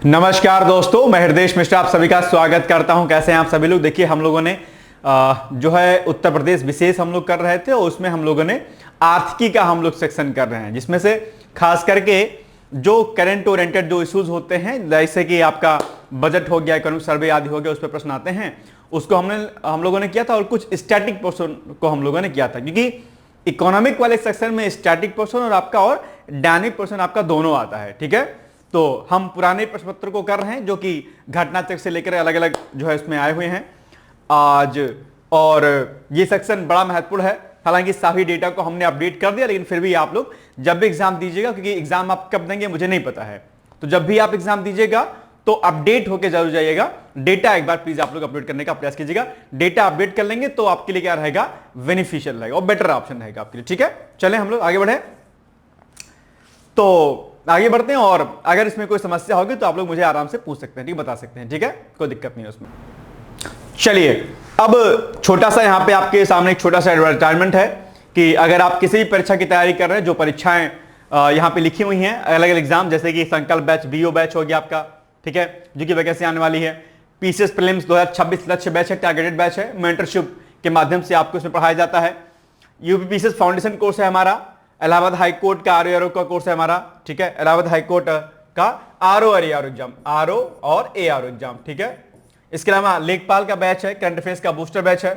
नमस्कार दोस्तों, मैं हृदेश मिश्रा आप सभी का स्वागत करता हूं। कैसे हैं आप सभी लोग। देखिए, हम लोगों ने जो है उत्तर प्रदेश विशेष हम लोग कर रहे थे और उसमें हम लोगों ने आर्थिकी का हम लोग सेक्शन कर रहे हैं, जिसमें से खास करके जो करंट ओरिएंटेड जो इश्यूज होते हैं, जैसे कि आपका बजट हो गया, इकोनॉमिक सर्वे आदि हो गया, उस पर प्रश्न आते हैं, उसको हम लोगों ने किया था। और कुछ स्टैटिक पोर्शन को हम लोगों ने किया था, क्योंकि इकोनॉमिक वाले सेक्शन में स्टैटिक पोर्शन और आपका और डायनामिक पोर्शन आपका दोनों आता है। ठीक है, तो हम पुराने प्रश्न पत्र को कर रहे हैं जो कि घटना चक्र से लेकर अलग अलग जो है इसमें आए हुए हैं आज। और ये सेक्शन बड़ा महत्वपूर्ण है। हालांकि सभी डेटा को हमने अपडेट कर दिया, लेकिन फिर भी आप लोग जब भी एग्जाम दीजिएगा, क्योंकि एग्जाम आप कब देंगे मुझे नहीं पता है, तो जब भी आप एग्जाम दीजिएगा तो अपडेट होकर जरूर जाइएगा। डेटा एक बार प्लीज आप लोग अपडेट करने का प्रयास कीजिएगा। डेटा अपडेट कर लेंगे तो आपके लिए क्या रहेगा, बेनिफिशियल रहेगा और बेटर ऑप्शन रहेगा आपके लिए। ठीक है, चलें हम लोग आगे बढ़े। तो आगे बढ़ते हैं, और अगर इसमें कोई समस्या होगी तो आप लोग मुझे आराम से पूछ सकते हैं, ठीक, बता सकते हैं। ठीक है, कोई दिक्कत नहीं है उसमें। चलिए, अब छोटा सा यहां पे आपके सामने एक छोटा सा एडवर्टाइजमेंट है कि अगर आप किसी भी परीक्षा की तैयारी कर रहे हैं, जो परीक्षाएं यहां पे लिखी हुई हैं, अलग अलग एग्जाम, जैसे कि संकल्प बैच, बीओ बैच हो गया आपका, ठीक है, जो कि वैकेंसी आने वाली है। पीसीएस प्रीलिम्स 2026 लक्ष्य बैच है, टारगेटेड बैच है, मेंटरशिप के माध्यम से आपको इसमें पढ़ाया जाता है। यूपी पीसीएस फाउंडेशन कोर्स है हमारा, इलाहाबाद हाईकोर्ट का आरओ का कोर्स है हमारा, ठीक है, इलाहाबाद हाईकोर्ट का आरओ और एआरओ एग्जाम, आरओ और एआरओ एग्जाम, ठीक है। इसके अलावा लेखपाल का बैच है, करंट अफेयर्स का बूस्टर बैच है।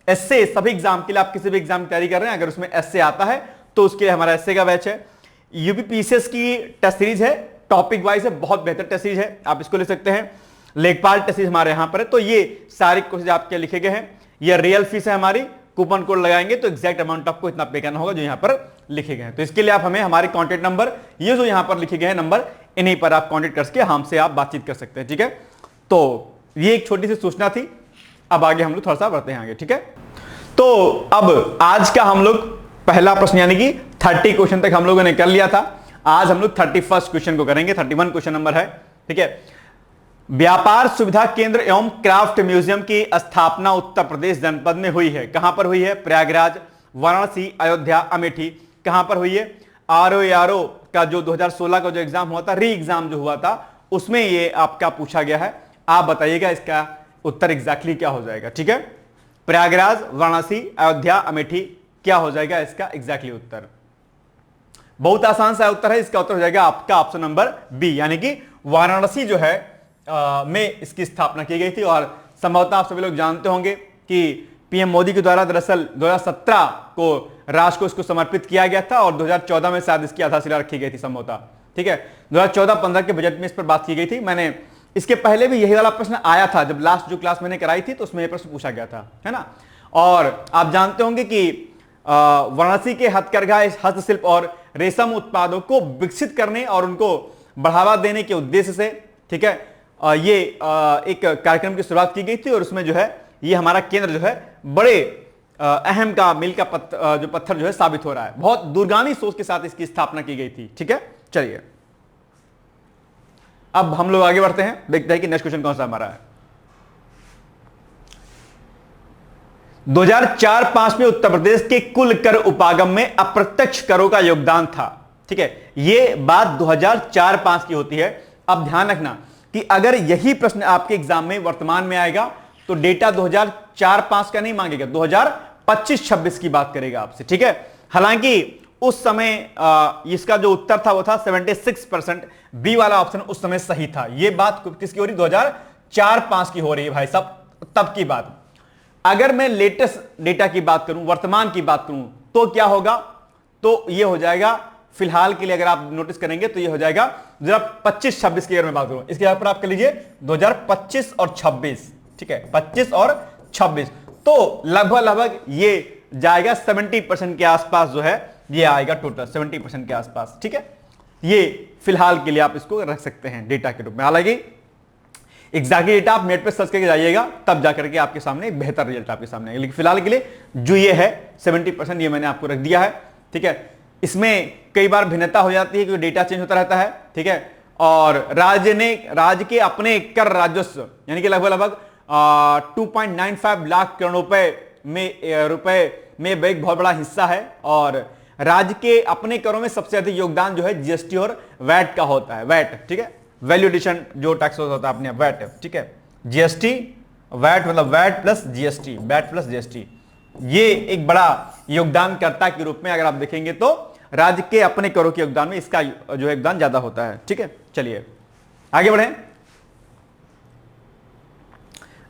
एसए, सभी एग्जाम के लिए आप किसी भी एग्जाम की तैयारी कर रहे हैं, अगर उसमें एसए आता है तो उसके लिए हमारा एसए का बैच है। यूपी पीसीएस की टेस्ट सीरीज है, टॉपिक वाइज है, बहुत बेहतर टेस्ट सीरीज है, आप इसको ले सकते हैं। लेखपाल टेस्ट सीरीज हमारे यहां पर है। तो ये सारे कोर्सेज आपके लिखे गए हैं। ये रियल फीस है हमारी, कूपन कोड लगाएंगे तो एग्जैक्ट अमाउंट आपको इतना पे करना होगा जो यहां पर लिखे गए हैं। तो इसके लिए आप हमें हमारे कॉन्टेक्ट नंबर, ये जो यहां पर लिखे गए हैं नंबर, इन्हीं पर आप कॉन्टेक्ट करके हमसे आप बातचीत कर सकते हैं। ठीक है, तो ये एक छोटी सी सूचना थी। अब आगे हम लोग थोड़ा सा बढ़ते हैं आगे। ठीक है, तो अब आज का हम लोग पहला प्रश्न यानी कि 30 क्वेश्चन तक हम लोगों ने कर लिया था। आज हम लोग 31st क्वेश्चन को करेंगे। 31 क्वेश्चन नंबर है। ठीक है, व्यापार सुविधा केंद्र एवं क्राफ्ट म्यूजियम की स्थापना उत्तर प्रदेश जनपद में हुई है। कहां पर हुई है? प्रयागराज, वाराणसी, अयोध्या, अमेठी। कहां पर हुई है? आरओ का जो 2016 का जो एग्जाम हुआ था, री एग्जाम जो हुआ था, उसमें ये आपका पूछा गया है। आप बताइएगा इसका उत्तर एग्जैक्टली क्या हो जाएगा। ठीक है, प्रयागराज, वाराणसी, अयोध्या, अमेठी, क्या हो जाएगा इसका एग्जैक्टली उत्तर? बहुत आसान सा उत्तर है। इसका उत्तर हो जाएगा आपका ऑप्शन नंबर बी, यानी कि वाराणसी जो है में इसकी स्थापना की गई थी। और संभवतः आप सभी लोग जानते होंगे कि पीएम मोदी के द्वारा दरअसल 2017 को राष्ट्र को इसको समर्पित किया गया था, और 2014 में शायद इसकी आधारशिला रखी गई थी संभवतः। ठीक है, 2014-15 के बजट में इस पर बात की गई थी। मैंने इसके पहले भी यही वाला प्रश्न आया था, जब लास्ट जो क्लास मैंने कराई थी तो उसमें यह प्रश्न पूछा गया था, है ना। और आप जानते होंगे कि वाराणसी के हथकरघा, हस्तशिल्प और रेशम उत्पादों को विकसित करने और उनको बढ़ावा देने के उद्देश्य से, ठीक है, ये एक कार्यक्रम की शुरुआत की गई थी। और उसमें जो है ये हमारा केंद्र जो है बड़े अहम का मील का जो पत्थर जो है साबित हो रहा है। बहुत दूरगामी सोच के साथ इसकी स्थापना की गई थी। ठीक है, चलिए अब हम लोग आगे बढ़ते हैं, देखते हैं कि नेक्स्ट क्वेश्चन कौन सा हमारा है। 2004-5 में उत्तर प्रदेश के कुल कर उपागम में अप्रत्यक्ष करों का योगदान था। ठीक है, यह बात 2004-5 की होती है। अब ध्यान रखना कि अगर यही प्रश्न आपके एग्जाम में वर्तमान में आएगा तो डेटा 2004-5 का नहीं मांगेगा, 2025-26 की बात करेगा आपसे। ठीक है, हालांकि उस समय इसका जो उत्तर था वो था 76%, बी वाला ऑप्शन उस समय सही था। यह बात किसकी हो रही? 2004-5 की हो रही है भाई साहब, तब की बात। अगर मैं लेटेस्ट डेटा की बात करूं, वर्तमान की बात करूं, तो क्या होगा? तो यह हो जाएगा फिलहाल के लिए, अगर आप नोटिस करेंगे तो ये हो जाएगा 2025-26 की अगर मैं बात करूं, इसके आप कर लीजिए 2025 और 26। ठीक है, 25 और 26, तो लगभग ये जाएगा 70% के आसपास जो है ये आएगा, टोटल 70% के आसपास। ठीक है, ये फिलहाल के लिए आप इसको रख सकते हैं डेटा के रूप में। हालांकि एग्जैक्टली डेटा आप नेट पे सर्च करके जाइएगा, तब जाकर के आपके सामने एक बेहतर रिजल्ट आपके सामने आएगा। लेकिन फिलहाल के लिए जो ये है 70%, ये मैंने आपको रख दिया है। ठीक है, इसमें कई बार भिन्नता हो जाती है क्योंकि डेटा चेंज होता रहता है। ठीक है, और राज्य के अपने कर राजस्व यानी कि लगभग 2.95 लाख करोड़ रुपए में एक बहुत बड़ा हिस्सा है। और राज्य के अपने करों में सबसे अधिक योगदान जो है जीएसटी और वैट का होता है। वैट, ठीक है, वैल्यू एडिशन जो टैक्स होता है अपने वैट, ठीक है, जीएसटी, वैट मतलब VAT plus GST, VAT plus GST, ये एक बड़ा योगदानकर्ता के रूप में अगर आप देखेंगे तो राज्य के अपने करों के योगदान में इसका जो योगदान ज्यादा होता है। ठीक है, चलिए आगे बढ़े।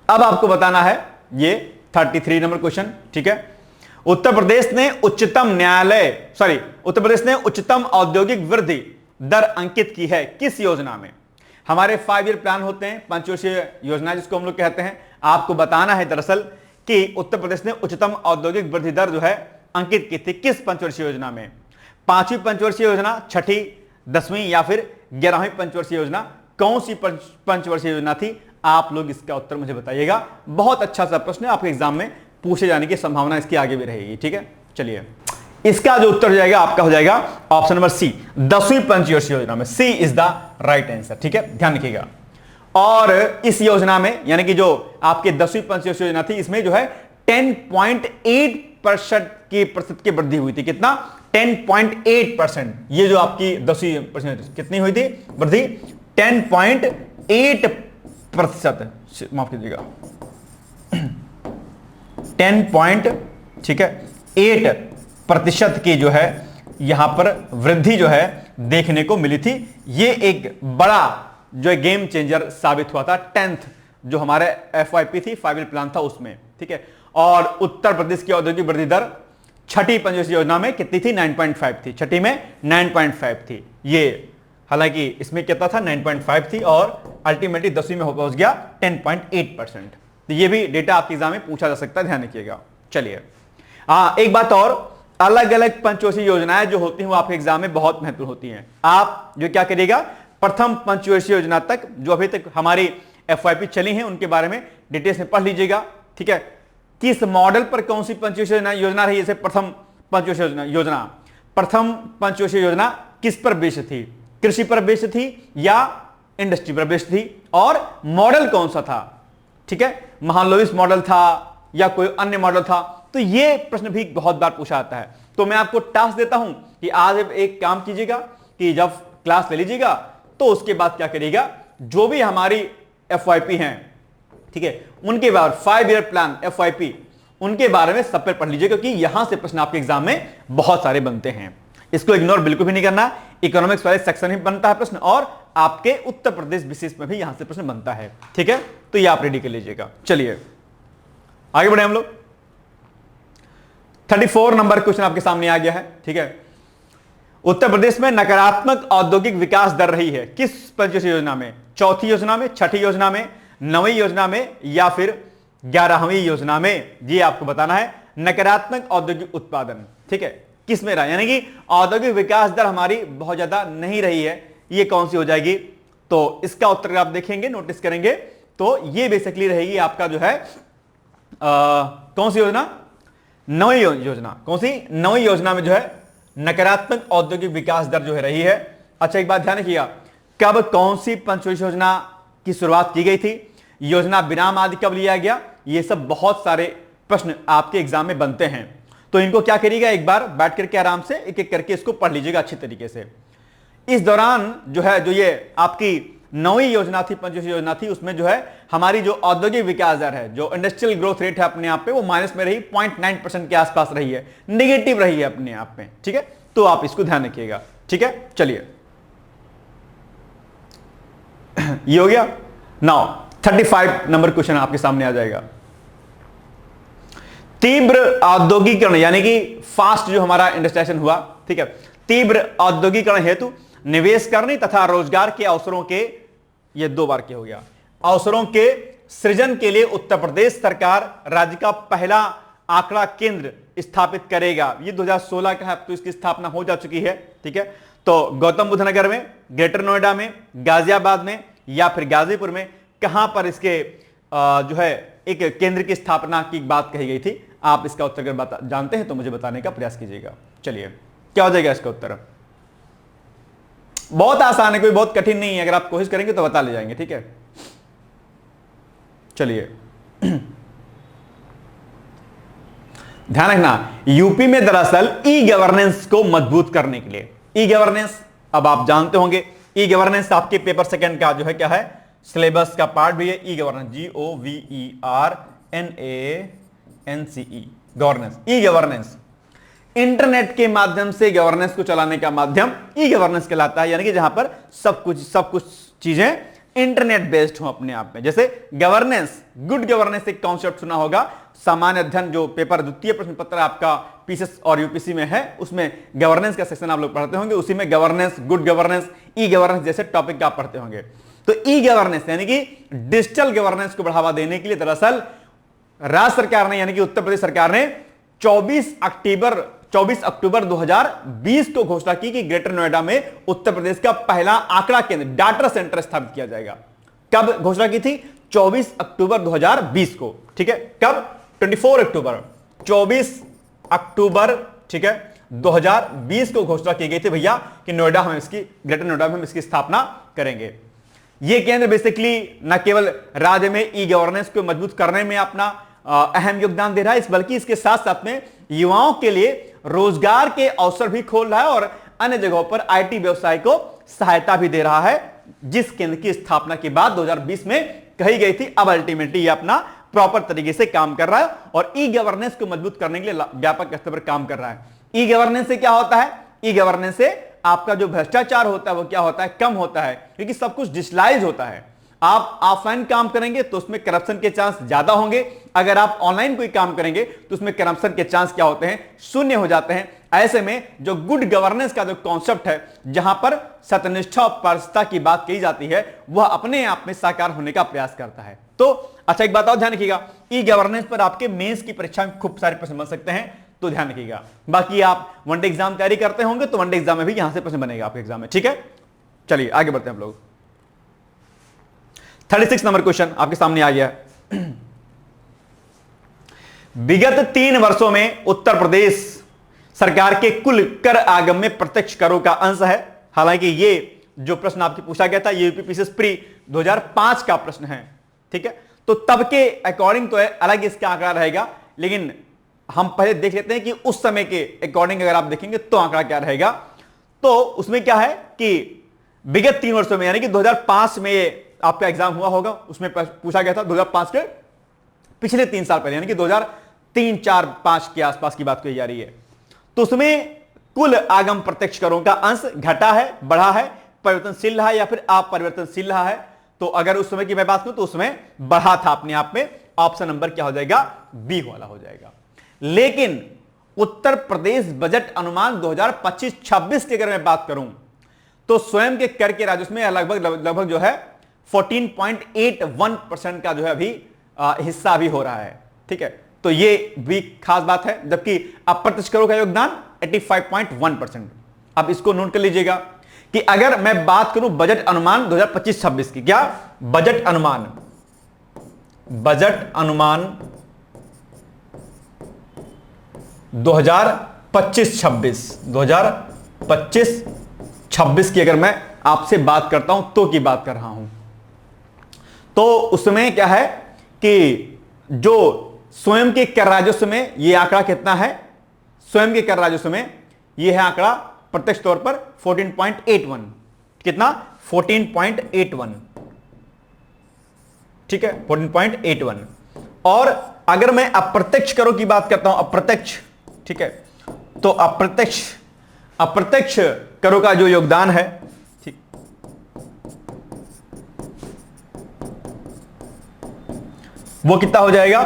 अब आपको बताना है ये 33 नंबर क्वेश्चन। ठीक है, उत्तर प्रदेश ने उच्चतम औद्योगिक वृद्धि दर अंकित की है किस योजना में? हमारे 5 ईयर प्लान होते हैं, पंचवर्षीय योजना जिसको हम लोग कहते हैं। आपको बताना है दरअसल कि उत्तर प्रदेश ने उच्चतम औद्योगिक वृद्धि दर जो है अंकित की थी किस पंचवर्षीय योजना में? 5वीं पंचवर्षीय योजना, 6ठी, 10वीं या फिर 11वीं पंचवर्षीय योजना? कौन सी पंचवर्षीय योजना थी? आप लोग इसका उत्तर मुझे बताइएगा। बहुत अच्छा सा प्रश्न है, आपके एग्जाम में पूछे जाने की संभावना इसकी आगे भी रहेगी। ठीक है, चलिए इसका जो उत्तर हो जाएगा आपका हो जाएगा ऑप्शन नंबर सी, 10वीं पंचवर्षीय योजना में। सी इज द राइट आंसर। ठीक है, ध्यान रखिएगा। और इस योजना में यानी कि जो आपके 10वीं पंचवर्षीय योजना थी, इसमें जो है 10.8% की वृद्धि हुई थी। कितना? 10.8%। ये जो आपकी 10वीं कितनी हुई थी वृद्धि? 10.8%, माफ कीजिएगा 10.8% की जो है यहां पर वृद्धि जो है देखने को मिली थी। ये एक बड़ा जो गेम चेंजर साबित हुआ था 10th जो हमारे FYP थी, 5 ईयर प्लान था उसमें। ठीक है, और उत्तर प्रदेश की औद्योगिक वृद्धि दर 6ठी पंचवर्षीय योजना में कितनी थी? 9.5 थी। 6ठी में 9.5 थी। ये हालांकि इसमें कितना था? 9.5 थी और अल्टीमेटली 10वीं में पहुंच गया 10.8%। तो ये भी डेटा आपके एग्जाम में पूछा जा सकता है, ध्यान रखिएगा। चलिए एक बात और, अलग अलग पंचवर्षीय योजनाएं जो होती हैं वो आपके एग्जाम में बहुत महत्वपूर्ण होती हैं। आप जो क्या करिएगा, प्रथम पंचवर्षीय योजना तक जो अभी तक हमारी FYP चली हैं उनके बारे में डिटेल्स में पढ़ लीजिएगा। ठीक है, किस मॉडल पर कौन सी पंचवर्षीय योजना रही? जैसे प्रथम पंचवर्षीय योजना, प्रथम पंचवर्षीय योजना किस पर बेस्ड थी? कृषि पर बेस्ड थी या इंडस्ट्री पर बेस्ड थी? और मॉडल कौन सा था? ठीक है, महालनोबिस मॉडल था या कोई अन्य मॉडल था? तो ये प्रश्न भी बहुत बार पूछा जाता है। तो मैं आपको टास्क देता हूं कि आज एक काम कीजिएगा कि जब क्लास ले लीजिएगा तो उसके बाद क्या करिएगा, जो भी हमारी FYP हैं, ठीक है, उनके बाद 5 ईयर प्लान FYP उनके बारे में सब पर पढ़ लीजिए, क्योंकि यहां से प्रश्न आपके एग्जाम में बहुत सारे बनते हैं। इसको इग्नोर बिल्कुल भी नहीं करना। इकोनॉमिक्स वाले सेक्शन में बनता है प्रश्न और आपके उत्तर प्रदेश विशेष में भी यहां से प्रश्न बनता है। ठीक है, तो ये आप रेडी कर लीजिएगा। चलिए आगे बढ़े हम लोग। 34 नंबर क्वेश्चन आपके सामने आ गया है। ठीक है, उत्तर प्रदेश में नकारात्मक औद्योगिक विकास दर रही है किस पंचवर्षीय योजना में? 4थी योजना में, 6ठी योजना में, 9वीं योजना में या फिर 11वीं योजना में? ये आपको बताना है। नकारात्मक औद्योगिक उत्पादन, ठीक है, किस में रहा? यानी कि औद्योगिक विकास दर हमारी बहुत ज्यादा नहीं रही है, ये कौन सी हो जाएगी? तो इसका उत्तर आप देखेंगे, नोटिस करेंगे तो ये बेसिकली रहेगी आपका जो है कौन सी योजना? 9वीं योजना। कौन सी? 9वीं योजना में जो है नकारात्मक औद्योगिक विकास दर जो है रही है। अच्छा, एक बात ध्यान रखिएगा, कब कौन सी पंचवर्षीय योजना की शुरुआत की गई थी, योजना विराम आदि कब लिया गया? ये सब बहुत सारे प्रश्न आपके एग्जाम में बनते हैं। तो इनको क्या करिएगा, एक बार बैठ करके आराम से एक एक करके इसको पढ़ लीजिएगा अच्छी तरीके से। इस दौरान जो है जो ये आपकी 9वीं योजना थी, पंचवर्षीय योजना थी, उसमें जो है हमारी जो औद्योगिक विकास दर है, जो इंडस्ट्रियल ग्रोथ रेट है अपने आप पे, वो माइनस में रही, 0.9% के आसपास रही है, नेगेटिव रही है अपने आप में। ठीक है, तो आप इसको ध्यान रखिएगा। ठीक है, चलिए ये हो गया। नाउ 35 नंबर क्वेश्चन आपके सामने आ जाएगा। तीव्र औद्योगिकरण यानी कि फास्ट जो हमारा इंडस्ट्रियलाइजेशन हुआ, ठीक है, तीव्र औद्योगिकरण हेतु निवेश करने तथा रोजगार के अवसरों के, ये 2 बार के हो गया, अवसरों के सृजन के लिए उत्तर प्रदेश सरकार राज्य का पहला आंकड़ा केंद्र स्थापित करेगा। ये 2016 का है, तो इसकी स्थापना हो जा चुकी है। ठीक है, तो गौतम बुद्ध नगर में, ग्रेटर नोएडा में, गाजियाबाद में या फिर गाजीपुर में कहां पर इसके जो है एक केंद्र की स्थापना की बात कही गई थी? आप इसका उत्तर अगर जानते हैं तो मुझे बताने का प्रयास कीजिएगा। चलिए क्या हो जाएगा इसका उत्तर? बहुत आसान है, कोई बहुत कठिन नहीं है, अगर आप कोशिश करेंगे तो बता ले जाएंगे। ठीक है, चलिए ध्यान रखना, यूपी में दरअसल ई गवर्नेंस को मजबूत करने के लिए, ई गवर्नेंस अब आप जानते होंगे ई गवर्नेंस आपके पेपर सेकंड का जो है क्या है, सिलेबस का पार्ट भी है। E governance, GOVERNANCE, governance, e governance. Internet के माध्यम से गवर्नेंस को चलाने का माध्यम ई गवर्नेंस कहलाता है, यानी कि जहां पर सब कुछ चीजें इंटरनेट बेस्ड हो अपने आप में। जैसे गवर्नेंस, गुड गवर्नेंस एक कॉन्सेप्ट सुना होगा, सामान्य अध्ययन जो पेपर द्वितीय प्रश्न पत्र आपका पीसीएस और यूपीसी में है, उसमें गवर्नेंस का सेक्शन आप लोग पढ़ते होंगे, उसी में governance, good governance, e governance जैसे टॉपिक आप पढ़ते होंगे। तो ई गवर्नेंस यानी कि डिजिटल गवर्नेंस को बढ़ावा देने के लिए दरअसल राज्य सरकार ने, यानी कि उत्तर प्रदेश सरकार ने 24 अक्टूबर 2020 को घोषणा की कि ग्रेटर नोएडा में उत्तर प्रदेश का पहला आंकड़ा केंद्र, डाटा सेंटर स्थापित किया जाएगा। कब घोषणा की थी? 24 अक्टूबर 2020 को, ठीक है। कब? 24 अक्टूबर, ठीक है, 2020 को घोषणा की गई थी भैया कि नोएडा हम इसकी, ग्रेटर नोएडा में हम इसकी स्थापना करेंगे। यह केंद्र बेसिकली न केवल राज्य में ई गवर्नेंस को मजबूत करने में अपना अहम योगदान दे रहा है, बल्कि इसके साथ साथ में युवाओं के लिए रोजगार के अवसर भी खोल रहा है और अन्य जगहों पर आईटी व्यवसाय को सहायता भी दे रहा है, जिस केंद्र की स्थापना के बाद 2020 में कही गई थी। अब अल्टीमेटली ये अपना प्रॉपर तरीके से काम कर रहा है और ई गवर्नेंस को मजबूत करने के लिए व्यापक स्तर पर काम कर रहा है। ई गवर्नेंस से क्या होता है? ई गवर्नेंस से आपका जो भ्रष्टाचार होता है वो क्या होता है? कम होता है, क्योंकि सब कुछ डिजिटलाइज होता है। आप ऑफलाइन काम करेंगे तो उसमें करप्शन के चांस ज्यादा होंगे, अगर आप ऑनलाइन कोई काम करेंगे तो उसमें करप्शन के चांस क्या होते हैं? शून्य हो जाते हैं। ऐसे में जो गुड गवर्नेंस का जो कॉन्सेप्ट है, जहां पर सत्यनिष्ठा और पारदर्शिता की बात की जाती है, वह अपने आप में साकार होने का प्रयास करता है। तो अच्छा, एक बात और ध्यान रखिएगा, ई गवर्नेंस पर आपके मेंस की परीक्षा में खूब सारे प्रश्न बन सकते हैं, तो ध्यान रखिएगा। बाकी आप वनडे एग्जाम तैयारी करते होंगे तो वनडे एग्जाम में भी यहां से प्रश्न बनेगा आपके एग्जाम में, ठीक है। चलिए आगे बढ़ते हैं हम लोग। 36 नंबर क्वेश्चन आपके सामने आ गया। विगत 3 वर्षों में उत्तर प्रदेश सरकार के कुल कर आगम में प्रत्यक्ष करों का अंश है। हालांकि ये जो प्रश्न आपसे पूछा गया था ये यूपीपीसीएस प्री 2005 का प्रश्न है, ठीक है। तो तब के अकॉर्डिंग तो अलग इसका आंकड़ा रहेगा, लेकिन हम पहले देख लेते हैं कि उस समय के अकॉर्डिंग अगर आप देखेंगे तो आंकड़ा क्या रहेगा। तो उसमें क्या है कि विगत 3 वर्षों में, यानी कि 2005 में आपका एग्जाम हुआ होगा, उसमें पूछा गया था 2005 के पिछले 3 साल पहले, यानी कि 2003, 4, 5 के आसपास की बात कही जा रही है। तो उसमें कुल आगम प्रत्यक्ष करों का अंश घटा है, बढ़ा है, परिवर्तनशील रहा है या फिर अपरिवर्तनशील रहा है। तो अगर उस समय की मैं बात करूं तो उसमें बढ़ा था अपने आप में, ऑप्शन नंबर क्या हो जाएगा? बी वाला हो जाएगा। लेकिन उत्तर प्रदेश बजट अनुमान 2025-26 की अगर मैं बात करूं तो स्वयं के कर के राजस्व में लगभग जो है 14.81% का जो है अभी हिस्सा अभी हो रहा है, ठीक है। तो ये भी खास बात है, जबकि अप्रत्यक्ष करों का योगदान 85.1%। अब इसको नोट कर लीजिएगा कि अगर मैं बात करूं बजट अनुमान 2025-26 की, क्या बजट अनुमान 2025-26 की अगर मैं आपसे बात करता हूं तो की बात कर रहा हूं, तो उसमें क्या है कि जो स्वयं के कर राजस्व में यह आंकड़ा कितना है? स्वयं के कर राजस्व में यह है आंकड़ा प्रत्यक्ष तौर पर 14.81। कितना? 14.81, ठीक है, 14.81। और अगर मैं अप्रत्यक्ष करों की बात करता हूं, अप्रत्यक्ष, ठीक है, तो अप्रत्यक्ष करों का जो योगदान है, ठीक, वो कितना हो जाएगा?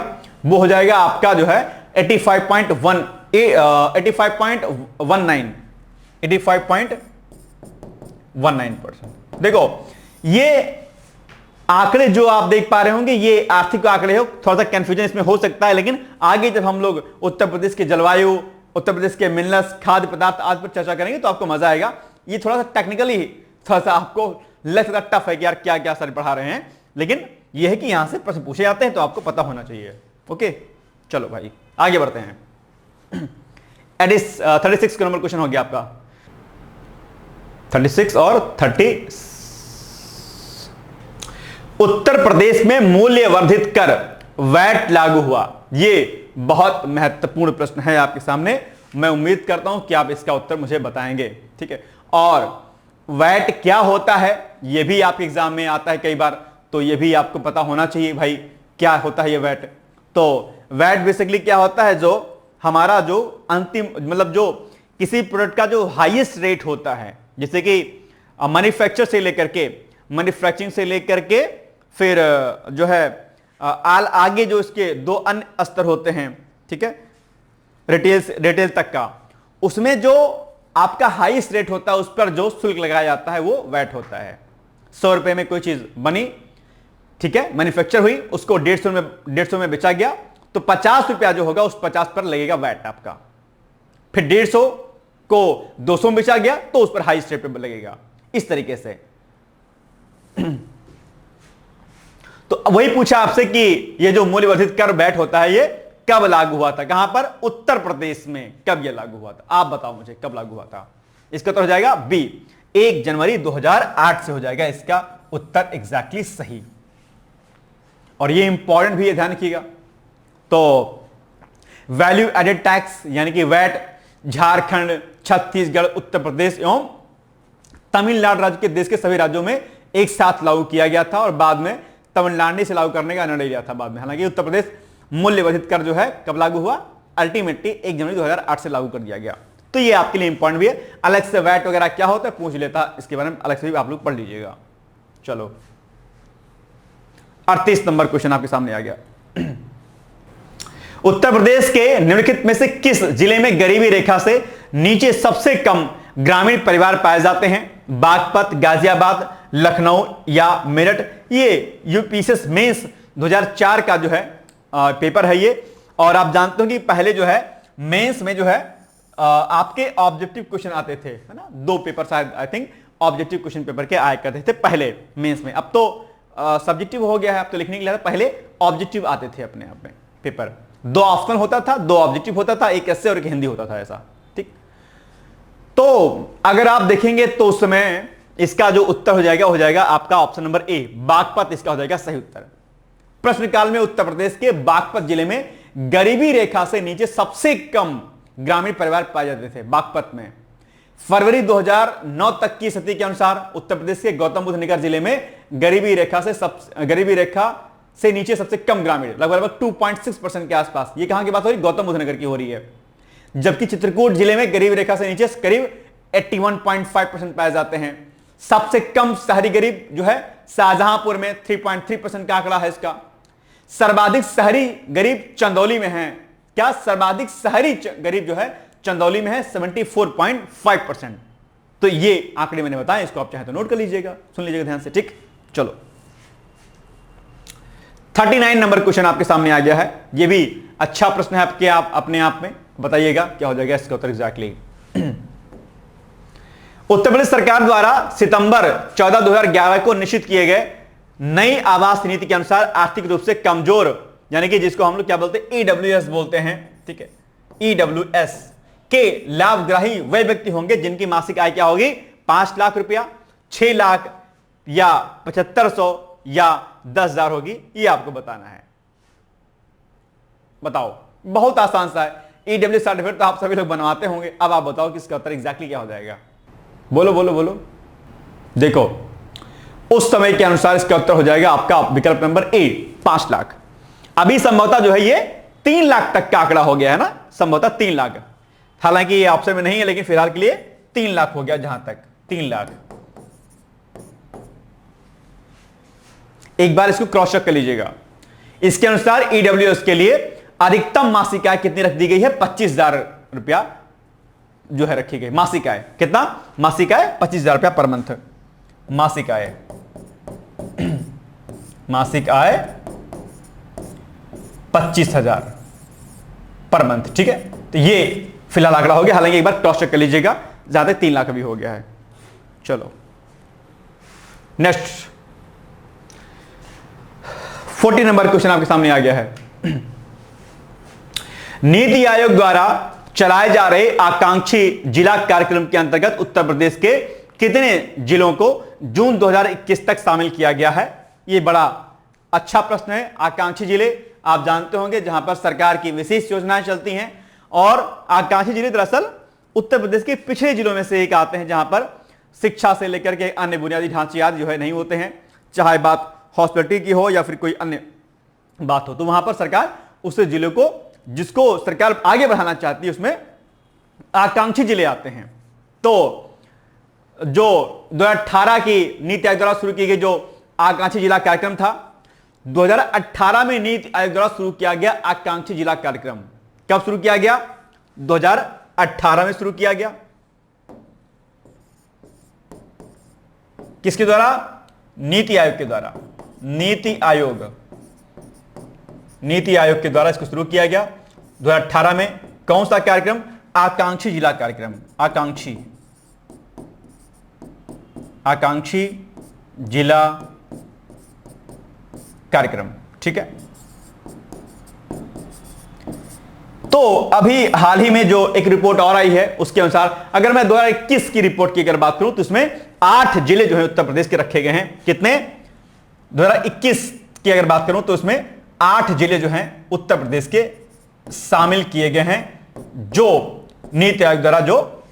वो हो जाएगा आपका जो है 85.19%। देखो ये आंकड़े जो आप देख पा रहे होंगे ये आर्थिक आंकड़े हो, थोड़ा सा कंफ्यूजन इसमें हो सकता है, लेकिन आगे जब हम लोग उत्तर प्रदेश के जलवायु, उत्तर प्रदेश के मिनरल्स, खाद्य पदार्थ आदि पर चर्चा करेंगे तो आपको मजा आएगा। ये थोड़ा सा टेक्निकली थोड़ा सा आपको लग सकता टफ है कि यार क्या क्या सर पढ़ा रहे हैं, लेकिन यह है कि यहां से प्रश्न पूछे जाते हैं तो आपको पता होना चाहिए। ओके, चलो भाई आगे बढ़ते हैं। 36 का नंबर क्वेश्चन हो गया आपका, 36 और 30। उत्तर प्रदेश में मूल्य वर्धित कर वैट लागू हुआ। यह बहुत महत्वपूर्ण प्रश्न है आपके सामने, मैं उम्मीद करता हूं कि आप इसका उत्तर मुझे बताएंगे, ठीक है। और वैट क्या होता है, यह भी आपके एग्जाम में आता है कई बार, तो यह भी आपको पता होना चाहिए भाई क्या होता है ये वैट। तो वैट बेसिकली क्या होता है, जो हमारा जो अंतिम मतलब जो किसी प्रोडक्ट का जो हाईएस्ट रेट होता है, जैसे कि मैन्युफैक्चर से लेकर के, मैन्युफैक्चरिंग से लेकर के फिर जो है आगे जो इसके दो अन्य स्तर होते हैं, ठीक है, रिटेल तक का, उसमें जो आपका हाईएस्ट रेट होता है उस पर जो शुल्क लगाया जाता है वो वैट होता है। 100 रुपए में कोई चीज बनी, ठीक है, मैन्युफैक्चर हुई, उसको 150 में बेचा गया, तो 50 रुपया जो होगा उस 50 पर लगेगा वैट आपका। फिर 150 को 200 में बेचा गया तो उस पर हाईएस्ट रेट पे लगेगा, इस तरीके से। तो वही पूछा आपसे कि ये जो मूल्यवर्धित कर वैट होता है ये कब लागू हुआ था, कहां पर, उत्तर प्रदेश में कब यह लागू हुआ था, आप बताओ मुझे कब लागू हुआ था। इसका तो हो जाएगा बी, 1 जनवरी 2008 से हो जाएगा इसका उत्तर एग्जैक्टली सही। और ये इंपॉर्टेंट भी है, ध्यान रखिएगा। तो वैल्यू एडेड टैक्स यानी कि वैट झारखंड, छत्तीसगढ़, उत्तर प्रदेश एवं तमिलनाडु राज्य के देश के सभी राज्यों में एक साथ लागू किया गया था और बाद में तमिलनाडु से लागू करने का निर्णय लिया था बाद में। हालांकि उत्तर प्रदेश मूल्यवर्धित कर जो है कब लागू हुआ, अल्टीमेटली 1 जनवरी 2008 से लागू कर दिया गया। तो ये आपके लिए इंपॉर्टेंट भी है, अलग से वैट वगैरह क्या होता है पूछ लेता, इसके बारे में अलग से भी आप लोग पढ़ लीजिएगा। चलो 38 नंबर क्वेश्चन आपके सामने आ गया। उत्तर प्रदेश के निम्नलिखित में से किस जिले में गरीबी रेखा से नीचे सबसे कम ग्रामीण परिवार पाए जाते हैं, बागपत, गाजियाबाद, लखनऊ या मेरठ। ये यूपीएससी मेंस 2004 का जो है पेपर है ये, और आप जानते हो कि पहले जो है मेंस में जो है आपके ऑब्जेक्टिव क्वेश्चन आते थे, है ना, 2 पेपर शायद I think objective question paper के आया करते थे पहले मेंस में। अब तो सब्जेक्टिव हो गया है, अब तो लिखने के लिए पहले ऑब्जेक्टिव आते थे अपने आप में पेपर, 2 ऑप्शनल होता था, 2 ऑब्जेक्टिव होता था, एक ऐसे और एक हिंदी होता था, ऐसा, ठीक। तो अगर आप देखेंगे तो उस समय इसका जो उत्तर हो जाएगा आपका ऑप्शन नंबर ए, बागपत इसका हो जाएगा सही उत्तर। प्रश्नकाल में उत्तर प्रदेश के बागपत जिले में गरीबी रेखा से नीचे सबसे कम ग्रामीण परिवार पाए जाते थे। बागपत में फरवरी 2009 तक की स्थिति के अनुसार उत्तर प्रदेश के गौतम बुद्ध नगर जिले में गरीबी रेखा से नीचे सबसे कम ग्रामीण, लगभग 2.6% के आसपास। ये कहां की बात हो रही, गौतम बुद्ध नगर की हो रही है। जबकि चित्रकूट जिले में गरीबी रेखा से नीचे करीब 81.5% पाए जाते हैं। सबसे कम शहरी गरीब जो है शाहजहांपुर में 3.3% का आंकड़ा है इसका। सर्वाधिक शहरी गरीब चंदौली में है। क्या सर्वाधिक शहरी गरीब जो है चंदौली में है 74.5%। तो ये आंकड़े मैंने बताए, इसको आप चाहे तो नोट कर लीजिएगा, सुन लीजिएगा ध्यान से, ठीक। चलो 39 नंबर क्वेश्चन आपके सामने आ गया है। ये भी अच्छा प्रश्न है आपके, आप अपने आप में बताइएगा क्या हो जाएगा इसका उत्तर एग्जैक्टली। उत्तर प्रदेश सरकार द्वारा सितंबर 14, 2011 को निश्चित किए गए नई आवास नीति के अनुसार आर्थिक रूप से कमजोर, यानी कि जिसको हम लोग क्या बोलते हैं, ईडब्ल्यूएस बोलते हैं, ठीक है, ईडब्ल्यूएस के लाभग्राही वे व्यक्ति होंगे जिनकी मासिक आय क्या होगी, 5 लाख रुपया, 6 लाख या 7500 या 10,000 होगी। ये आपको बताना है। बताओ, बहुत आसान सा है। ईडब्ल्यू सर्टिफिकेट तो आप सभी लोग बनवाते होंगे। अब आप बताओ कि इसका उत्तर एग्जैक्टली क्या हो जाएगा। बोलो बोलो बोलो। देखो उस समय के अनुसार इसका उत्तर हो जाएगा आपका विकल्प नंबर ए, 5 लाख। अभी संभवतः जो है ये 3 लाख तक का आंकड़ा हो गया है ना, संभवतः 3 लाख। हालांकि ये ऑप्शन में नहीं है, लेकिन फिलहाल के लिए 3 लाख हो गया, जहां तक 3 लाख। एक बार इसको क्रॉस चेक कर लीजिएगा। इसके अनुसार ईडब्ल्यूएस के लिए अधिकतम मासिक आय कितनी रख दी गई है, 25,000 रुपया जो है रखी गई। मासिक आय कितना, मासिक आय 25,000 रुपया पर मंथ। मासिक आय, मासिक आय 25,000 पर मंथ, ठीक है। तो ये फिलहाल आंकड़ा हो गया। हालांकि एक बार क्रॉस चेक कर लीजिएगा, ज्यादा 3 लाख अभी हो गया है। चलो नेक्स्ट 40 नंबर क्वेश्चन आपके सामने आ गया है। नीति आयोग द्वारा चलाए जा रहे आकांक्षी जिला कार्यक्रम के अंतर्गत उत्तर प्रदेश के कितने जिलों को जून 2021 तक शामिल किया गया है। यह बड़ा अच्छा प्रश्न है। आकांक्षी जिले आप जानते होंगे जहां पर सरकार की विशेष योजनाएं चलती हैं, और आकांक्षी जिले दरअसल उत्तर प्रदेश के पिछड़े जिलों में से एक आते हैं, जहां पर शिक्षा से लेकर के अन्य बुनियादी ढांचे आदि जो है नहीं होते हैं, चाहे बात हॉस्पिटलिटी की हो या फिर कोई अन्य बात हो, तो वहां पर सरकार उस जिले को, जिसको सरकार आगे बढ़ाना चाहती है, उसमें आकांक्षी जिले आते हैं। तो जो 2018 की नीति आयोग द्वारा शुरू की गई जो आकांक्षी जिला कार्यक्रम था, 2018 में नीति आयोग द्वारा शुरू किया गया आकांक्षी जिला कार्यक्रम। कब शुरू किया गया? 2018 में शुरू किया गया। किसके द्वारा? नीति आयोग के द्वारा। नीति आयोग के द्वारा इसको शुरू किया गया 2018 में। कौन सा कार्यक्रम? आकांक्षी जिला कार्यक्रम। आकांक्षी जिला कार्यक्रम, ठीक है। तो अभी हाल ही में जो एक रिपोर्ट और आई है उसके अनुसार, अगर मैं 2021 की रिपोर्ट की अगर बात करूं तो इसमें 8 जिले जो है उत्तर प्रदेश के रखे गए हैं। कितने? 2021 की अगर बात करूं तो इसमें 8 जिले जो हैं उत्तर प्रदेश के शामिल किए गए हैं, जो नीति आयोग द्वारा जो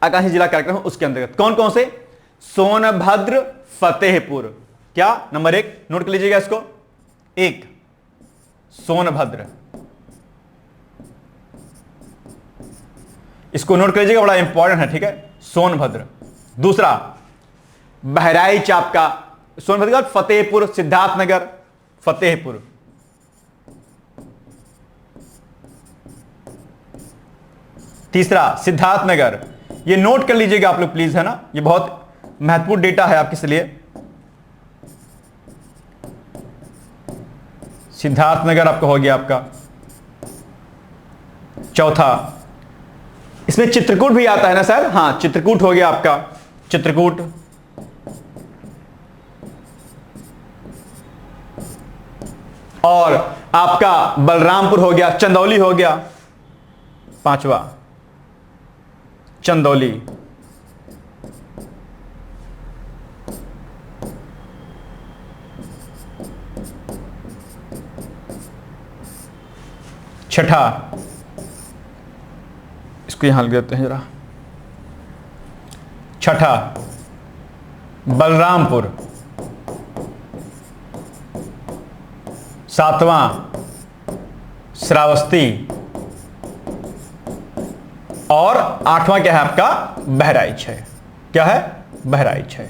आकांक्षी जिला कार्यक्रम है उसके अंतर्गत। कौन कौन से? सोनभद्र, फतेहपुर। क्या? नंबर 1 नोट कर लीजिएगा इसको। 1 सोनभद्र, इसको नोट कर लीजिएगा, बड़ा इंपॉर्टेंट है, ठीक है। सोनभद्र। दूसरा बहराइच, आपका सोनभद्र के बाद फतेहपुर, सिद्धार्थनगर, फतेहपुर। तीसरा सिद्धार्थनगर, ये नोट कर लीजिएगा आप लोग प्लीज, है ना, ये बहुत महत्वपूर्ण डेटा है आपके लिए। सिद्धार्थनगर आपका हो गया आपका। चौथा, इसमें चित्रकूट भी आता है ना सर? हाँ, चित्रकूट हो गया आपका, चित्रकूट। और आपका बलरामपुर हो गया, चंदौली हो गया। पांचवा चंदौली। छठा, इसको यहां लिख देते हैं जरा। छठा बलरामपुर। सातवां श्रावस्ती। और आठवां क्या है आपका? बहराइच है। क्या है? बहराइच है।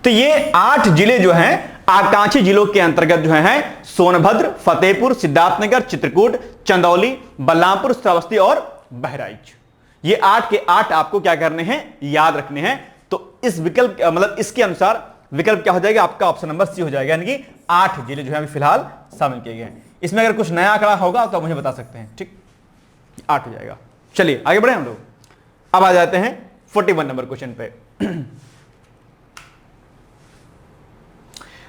तो ये 8 जिले जो हैं आकांक्षी जिलों के अंतर्गत जो हैं सोनभद्र, फतेहपुर, सिद्धार्थनगर, चित्रकूट, चंदौली, बलरामपुर, श्रावस्ती और बहराइच। ये 8 के 8 आपको क्या करने हैं? याद रखने हैं। तो इस विकल्प मतलब इसके अनुसार विकल्प क्या हो जाएगा आपका? ऑप्शन नंबर सी हो जाएगा, यानी कि 8 जिले जो है अभी फिलहाल शामिल किए गए हैं। इसमें अगर कुछ नया आंकड़ा होगा तो आप मुझे बता सकते हैं, ठीक। 8 हो जाएगा। चलिए आगे बढ़े हम लोग। अब आ जाते हैं 41 नंबर क्वेश्चन पे।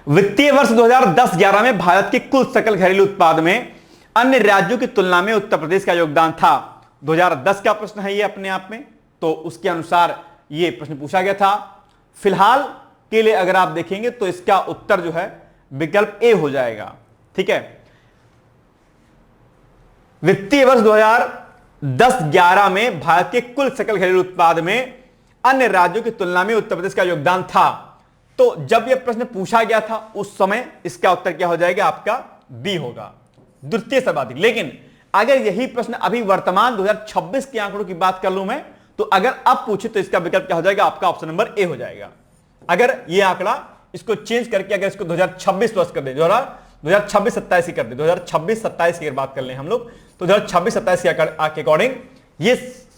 वित्तीय वर्ष 2010-11 में भारत के कुल सकल घरेलू उत्पाद में अन्य राज्यों की तुलना में उत्तर प्रदेश का योगदान था। 2010 का प्रश्न है ये अपने आप में, तो उसके अनुसार ये प्रश्न पूछा गया था। फिलहाल के लिए अगर आप देखेंगे तो इसका उत्तर जो है विकल्प ए हो जाएगा, ठीक है। वित्तीय वर्ष 2010-11 में भारत के कुल सकल घरेलू उत्पाद में अन्य राज्यों की तुलना में उत्तर प्रदेश का योगदान था। तो जब यह प्रश्न पूछा गया था उस समय इसका उत्तर क्या हो जाएगा आपका? बी होगा, द्वितीय सर्वाधिक। लेकिन अगर यही प्रश्न अभी वर्तमान 2026 के आंकड़ों की बात कर लूं मैं, तो अगर अब पूछे तो इसका विकल्प क्या हो जाएगा आपका? ऑप्शन नंबर ए हो जाएगा। अगर यह आंकड़ा इसको चेंज करके अगर इसको 2026 वर्ष कर दे, 2026-27 की कर दे, 2026-27 की अगर बात कर लें हम लोग, तो 2026-27 के अकॉर्डिंग ये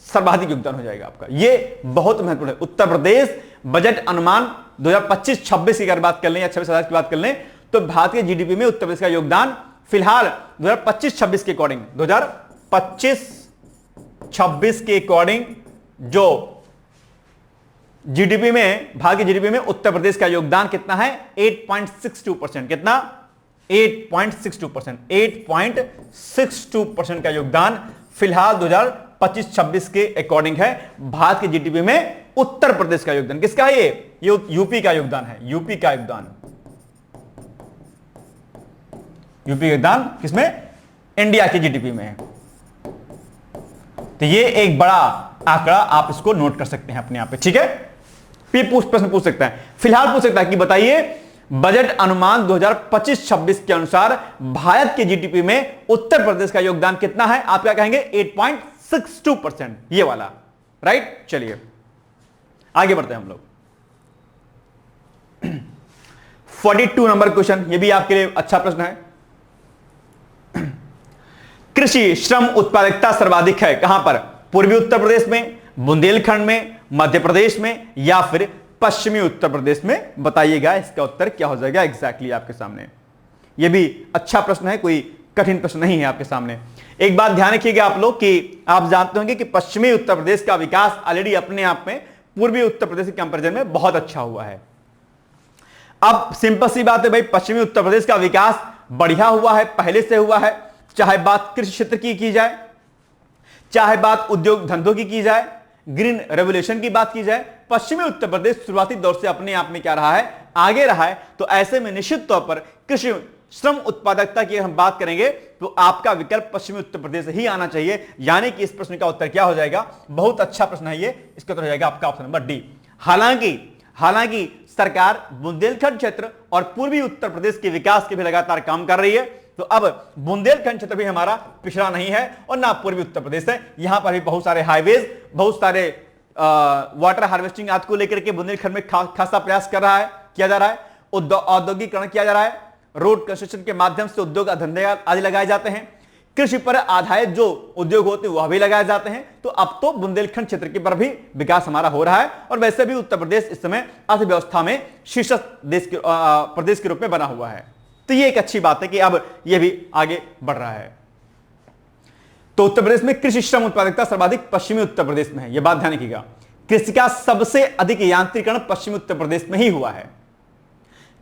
सर्वाधिक योगदान हो जाएगा आपका। ये बहुत महत्वपूर्ण है। उत्तर प्रदेश बजट अनुमान 2025-26 की अगर बात कर लें या 26-27 की बात कर लें, तो भारत के जीडीपी में उत्तर प्रदेश का योगदान फिलहाल 2025-26 के अकॉर्डिंग, 2025-26 के अकॉर्डिंग जो जीडीपी में, भारत के जीडीपी में उत्तर प्रदेश का योगदान कितना है? 8.62%। कितना? 8.62%। 8.62% का योगदान फिलहाल 2025-26 के अकॉर्डिंग है। भारत के जीडीपी में उत्तर प्रदेश का योगदान किसका है? ये यूपी का योगदान है। यूपी का योगदान, यूपी का योगदान किसमें? इंडिया की जीडीपी में है। तो ये एक बड़ा आंकड़ा आप इसको नोट कर सकते हैं अपने आप पे, ठीक है। प्रश्न पूछ सकता है, फिलहाल पूछ सकता है कि बताइए बजट अनुमान 2025-26 के अनुसार भारत के जीडीपी में उत्तर प्रदेश का योगदान कितना है। आप क्या कहेंगे 8.62%, ये वाला, राइट। चलिए आगे बढ़ते हैं हम लोग। 42 नंबर क्वेश्चन, ये भी आपके लिए अच्छा प्रश्न है। कृषि श्रम उत्पादकता सर्वाधिक है कहां पर, पूर्वी उत्तर प्रदेश में, बुंदेलखंड में, मध्य प्रदेश में या फिर पश्चिमी उत्तर प्रदेश में, बताइएगा इसका उत्तर क्या हो जाएगा एग्जैक्टली आपके सामने। यह भी अच्छा प्रश्न है, कोई कठिन प्रश्न नहीं है आपके सामने। एक बात ध्यान रखिएगा आप लोग कि आप जानते होंगे कि पश्चिमी उत्तर प्रदेश का विकास ऑलरेडी अपने आप में पूर्वी उत्तर प्रदेश के कंपैरिजन में बहुत अच्छा हुआ है। अब सिंपल सी बात है भाई, पश्चिमी उत्तर प्रदेश का विकास बढ़िया हुआ है, पहले से हुआ है, चाहे बात कृषि क्षेत्र की जाए, चाहे बात उद्योग धंधों की जाए, ग्रीन रेवोल्यूशन की बात की जाए, पश्चिमी उत्तर प्रदेश शुरुआती दौर से अपने आप में क्या रहा है, आगे रहा है। तो ऐसे में निश्चित तौर पर कृषि श्रम उत्पादकता की हम बात करेंगे तो आपका विकल्प पश्चिमी उत्तर प्रदेश ही आना चाहिए। यानी कि इस प्रश्न का उत्तर क्या हो जाएगा, बहुत अच्छा प्रश्न है ये, इसका उत्तर हो जाएगा आपका ऑप्शन नंबर डी। हालांकि सरकार बुंदेलखंड क्षेत्र और पूर्वी उत्तर प्रदेश के विकास के भी लगातार काम कर रही है। तो अब बुंदेलखंड क्षेत्र भी हमारा पिछड़ा नहीं है और ना पूर्वी उत्तर प्रदेश है। यहां पर भी बहुत सारे हाईवेज, बहुत सारे वाटर हार्वेस्टिंग आदि को लेकर के बुंदेलखंड में खासा प्रयास किया जा रहा है। औद्योगिकरण किया जा रहा है, रोड कंस्ट्रक्शन के माध्यम से उद्योग धंधे आदि लगाए जाते हैं, कृषि पर आधारित जो उद्योग होते हैं वह भी लगाए जाते हैं। तो अब तो बुंदेलखंड क्षेत्र के पर भी विकास हमारा हो रहा है और वैसे भी उत्तर प्रदेश इस समय अर्थव्यवस्था में शीर्ष प्रदेश के रूप में बना हुआ है। तो ये एक अच्छी बात है कि अब यह भी आगे बढ़ रहा है। तो उत्तर प्रदेश में कृषि श्रम उत्पादकता सर्वाधिक पश्चिमी उत्तर प्रदेश में है, यह बात ध्यान रखिएगा। कृषि का सबसे अधिक यांत्रिकरण पश्चिमी उत्तर प्रदेश में ही हुआ है,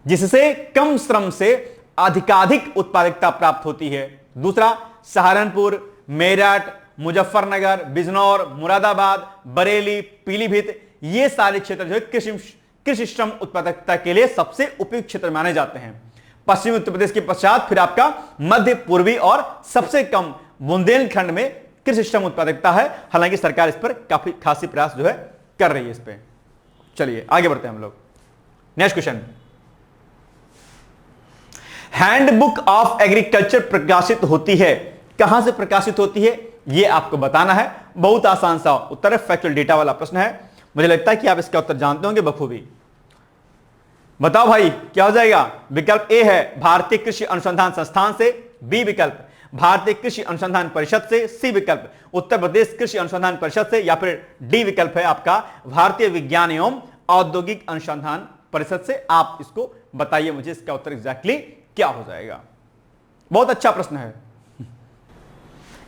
जिससे कम श्रम से अधिकाधिक उत्पादकता प्राप्त होती है। दूसरा, सहारनपुर, मेरठ, मुजफ्फरनगर, बिजनौर, मुरादाबाद, बरेली, पीलीभीत, ये सारे क्षेत्र जो है कृषि श्रम उत्पादकता के लिए सबसे उपयुक्त क्षेत्र माने जाते हैं। पश्चिमी उत्तर प्रदेश के पश्चात फिर आपका मध्य, पूर्वी और सबसे कम बुंदेलखंड में कृषि श्रम उत्पादकता है। हालांकि सरकार इस पर काफी खासी प्रयास जो है कर रही है इस पे। चलिए आगे बढ़ते हैं हम लोग। Next question, handbook of agriculture प्रकाशित होती है, कहां से प्रकाशित होती है यह आपको बताना है। बहुत आसान सा उत्तर है, फैक्चुअल डेटा वाला प्रश्न है। मुझे लगता है कि आप इसका उत्तर जानते होंगे बखूबी। बताओ भाई क्या हो जाएगा। विकल्प ए है भारतीय कृषि अनुसंधान संस्थान से, बी विकल्प भारतीय कृषि अनुसंधान परिषद से, सी विकल्प उत्तर प्रदेश कृषि अनुसंधान परिषद से, या फिर डी विकल्प है आपका भारतीय विज्ञान एवं औद्योगिक अनुसंधान परिषद से। आप इसको बताइए मुझे, इसका उत्तर एग्जैक्टली क्या हो जाएगा। बहुत अच्छा प्रश्न है।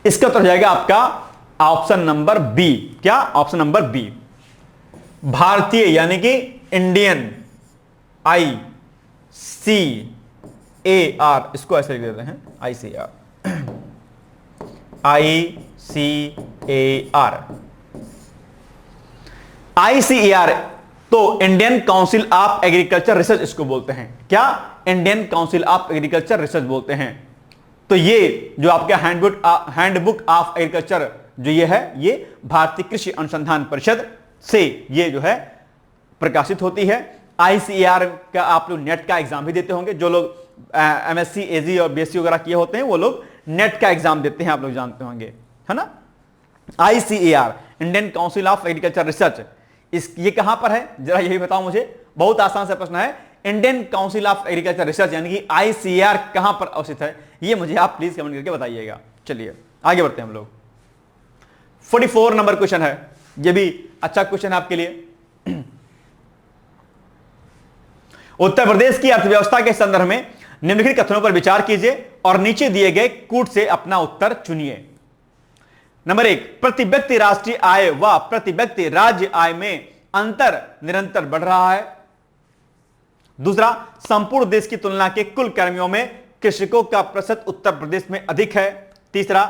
इसका उत्तर हो जाएगा आपका ऑप्शन नंबर बी। क्या, ऑप्शन नंबर बी, भारतीय यानी कि इंडियन, ICAR, इसको ऐसे लिख देते हैं ICAR, ICAR तो Indian council of agriculture research इसको बोलते हैं। क्या, Indian council of agriculture research बोलते हैं। तो ये जो आपका हैंडबुक ऑफ एग्रीकल्चर जो ये है, ये भारतीय कृषि अनुसंधान परिषद से ये जो है प्रकाशित होती है। ICAR का आप लोग नेट का एग्जाम भी देते होंगे, जो लोग MSc, AG और BSc वगैरह किए होते हैं वो लोग नेट का एग्जाम देते हैं, आप लोग जानते होंगे, है ना। ICAR, Indian council of agriculture research, ये कहां पर है जरा यही बताओ मुझे। बहुत आसान सा प्रश्न है, Indian council of agriculture research यानी कि ICAR कहां पर अवस्थित है, ये मुझे आप प्लीज कमेंट करके बताइएगा। चलिए आगे बढ़ते हैं हम लोग। 44 नंबर क्वेश्चन है, ये भी अच्छा क्वेश्चन है आपके लिए। उत्तर प्रदेश की अर्थव्यवस्था के संदर्भ में निम्नलिखित कथनों पर विचार कीजिए और नीचे दिए गए कूट से अपना उत्तर चुनिए। नंबर 1, प्रति व्यक्ति राष्ट्रीय आय व प्रति व्यक्ति राज्य आय में अंतर निरंतर बढ़ रहा है। दूसरा, संपूर्ण देश की तुलना के कुल कर्मियों में कृषकों का प्रतिशत उत्तर प्रदेश में अधिक है। तीसरा,